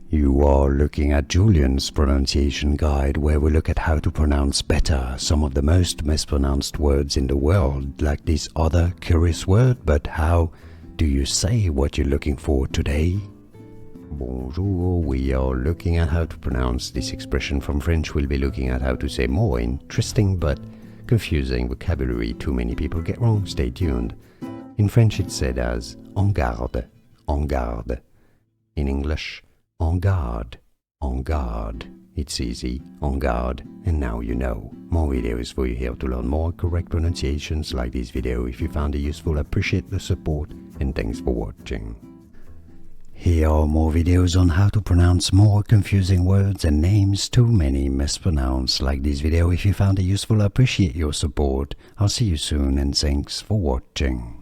You are looking at Julian's pronunciation guide, where we look at how to pronounce better some of the most mispronounced words in the world, like this other curious word. But how do you say what you're looking for today? Bonjour, we are looking at how to pronounce this expression from French. We'll be looking at how to say more interesting but confusing vocabulary too many people get wrong. Stay tuned. In French it's said as en garde, en garde. In English, en garde, en garde. It's easy, en garde, and now you know. More videos for you here to learn more correct pronunciations like this video. If you found it useful, I appreciate the support, and thanks for watching. Here are more videos on how to pronounce more confusing words and names too many mispronounced like this video. If you found it useful, I appreciate your support. I'll see you soon, and thanks for watching.